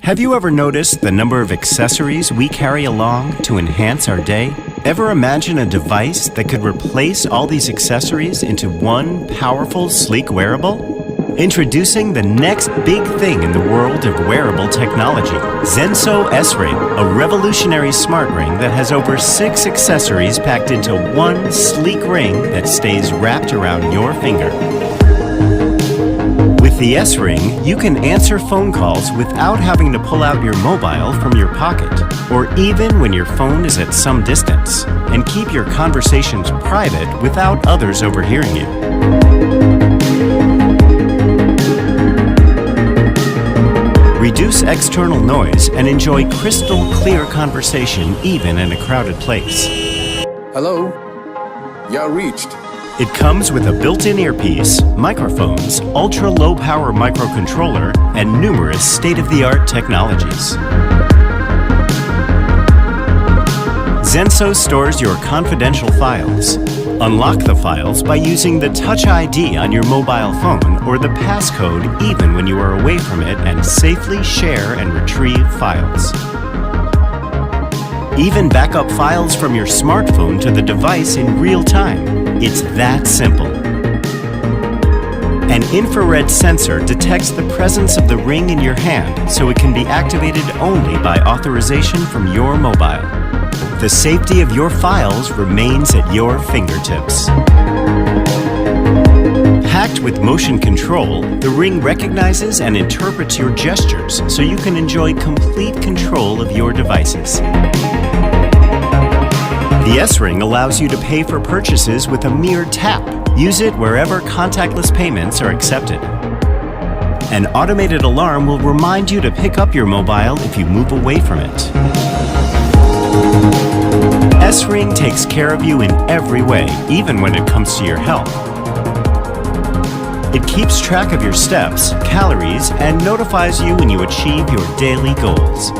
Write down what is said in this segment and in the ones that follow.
Have you ever noticed the number of accessories we carry along to enhance our day? Ever imagine a device that could replace all these accessories into one powerful, sleek wearable? Introducing the next big thing in the world of wearable technology, Xenxo S-Ring, a revolutionary smart ring that has over 6 accessories packed into one sleek ring that stays wrapped around your finger. With the S-Ring, you can answer phone calls without having to pull out your mobile from your pocket, or even when your phone is at some distance, and keep your conversations private without others overhearing you. Reduce external noise and enjoy crystal clear conversation even in a crowded place. Hello? You're reached. It comes with a built-in earpiece, microphones, ultra-low power microcontroller, and numerous state-of-the-art technologies. Xenxo stores your confidential files. Unlock the files by using the Touch ID on your mobile phone or the passcode even when you are away from it, and safely share and retrieve files. Even back up files from your smartphone to the device in real time. It's that simple. An infrared sensor detects the presence of the ring in your hand, so it can be activated only by authorization from your mobile. The safety of your files remains at your fingertips. Packed with motion control, the ring recognizes and interprets your gestures so you can enjoy complete control of your devices. The S-Ring allows you to pay for purchases with a mere tap. Use it wherever contactless payments are accepted. An automated alarm will remind you to pick up your mobile if you move away from it. S-Ring takes care of you in every way, even when it comes to your health. It keeps track of your steps, calories, and notifies you when you achieve your daily goals.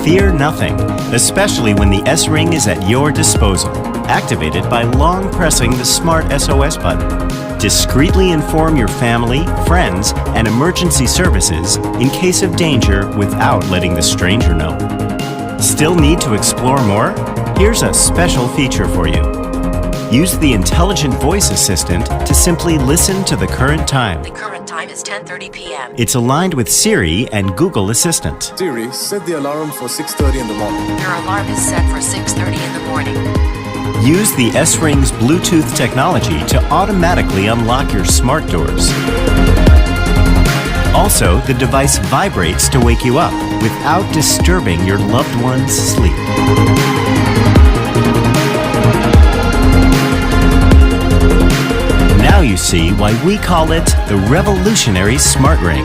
Fear nothing, especially when the S-Ring is at your disposal. Activated by long pressing the Smart SOS button. Discreetly inform your family, friends, and emergency services in case of danger without letting the stranger know. Still need to explore more? Here's a special feature for you. Use the intelligent voice assistant to simply listen to the current time. The current time is 10:30 p.m. It's aligned with Siri and Google Assistant. Siri, set the alarm for 6:30 in the morning. Your alarm is set for 6:30 in the morning. Use the S-Ring's Bluetooth technology to automatically unlock your smart doors. Also, the device vibrates to wake you up without disturbing your loved one's sleep. Now you see why we call it the revolutionary smart ring.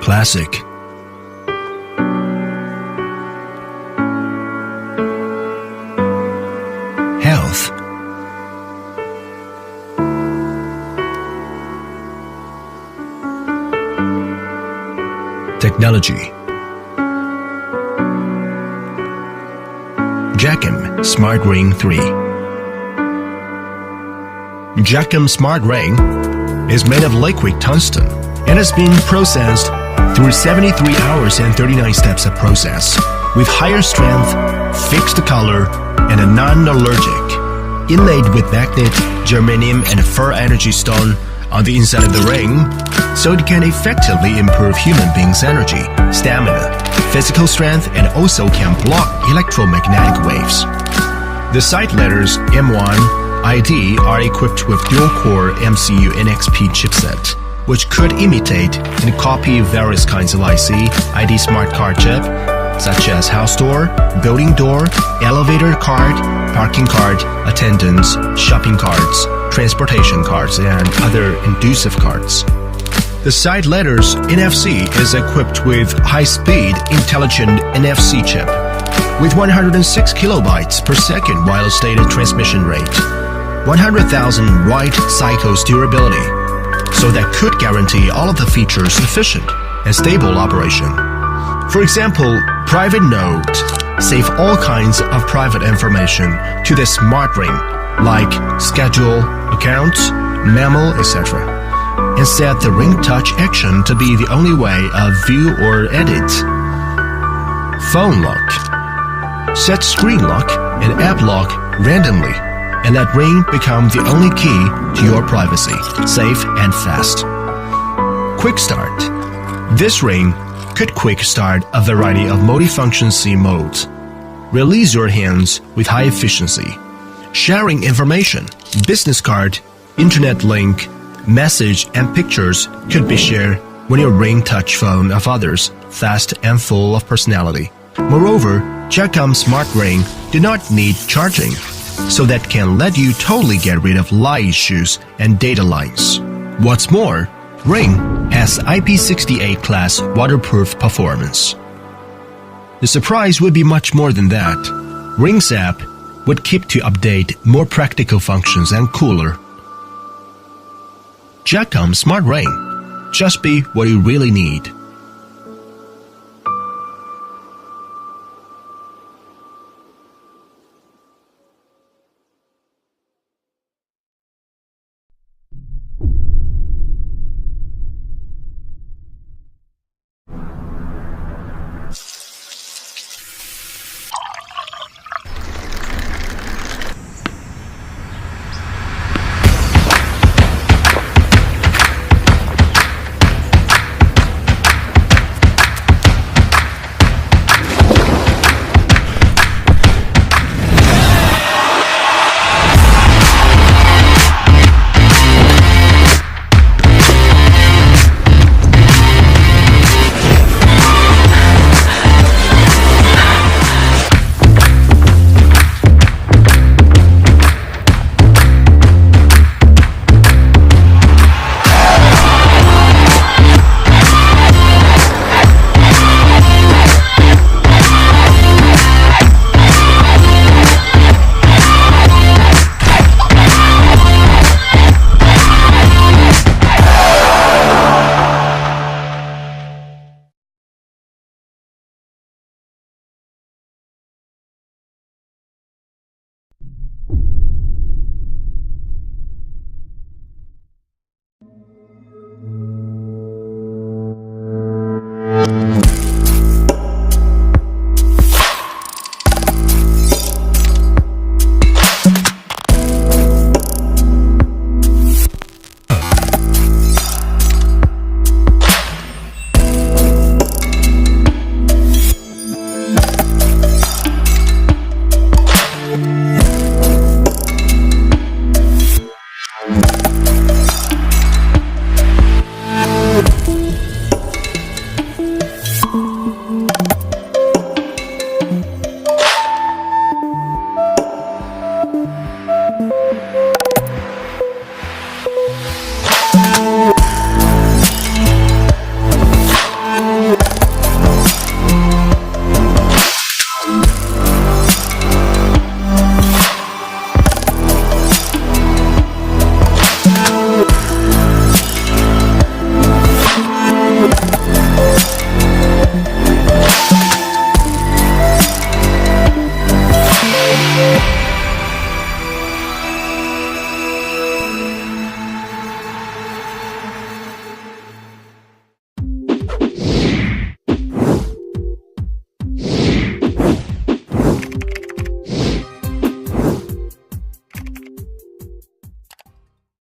Classic. Health. Technology. Jakcom Smart Ring 3. Jakcom Smart Ring is made of liquid tungsten and has been processed through 73 hours and 39 steps of process, with higher strength, fixed color, and a non-allergic. Inlaid with magnet, germanium, and fur energy stone on the inside of the ring, so it can effectively improve human beings' energy, stamina, physical strength, and also can block electromagnetic waves. The side letters M1, ID are equipped with dual-core MCU NXP chipset, which could imitate and copy various kinds of IC, ID smart card chip, such as house door, building door, elevator card, parking card, attendance, shopping cards, transportation cards, and other inducive cards. The side letters NFC is equipped with high-speed intelligent NFC chip, with 106 kilobytes per second wireless data transmission rate, 100,000 write cycles durability, so that could guarantee all of the features efficient and stable operation. For example, private note save all kinds of private information to the Smart Ring, like schedule, accounts, memo, etc., and set the ring touch action to be the only way of view or edit. Phone lock. Set screen lock and app lock randomly, and let ring become the only key to your privacy, safe and fast. Quick start. This ring could quick start a variety of multifunction C modes. Release your hands with high efficiency. Sharing information, business card, internet link, message and pictures could be shared when you ring touch phone of others, fast and full of personality. Moreover, Jakcom Smart Ring do not need charging, so that can let you totally get rid of light issues and data lines. What's more, Ring has IP68 class waterproof performance. The surprise would be much more than that. Ring's app would keep to update more practical functions and cooler. Jakcom Smart Ring. Just be what you really need.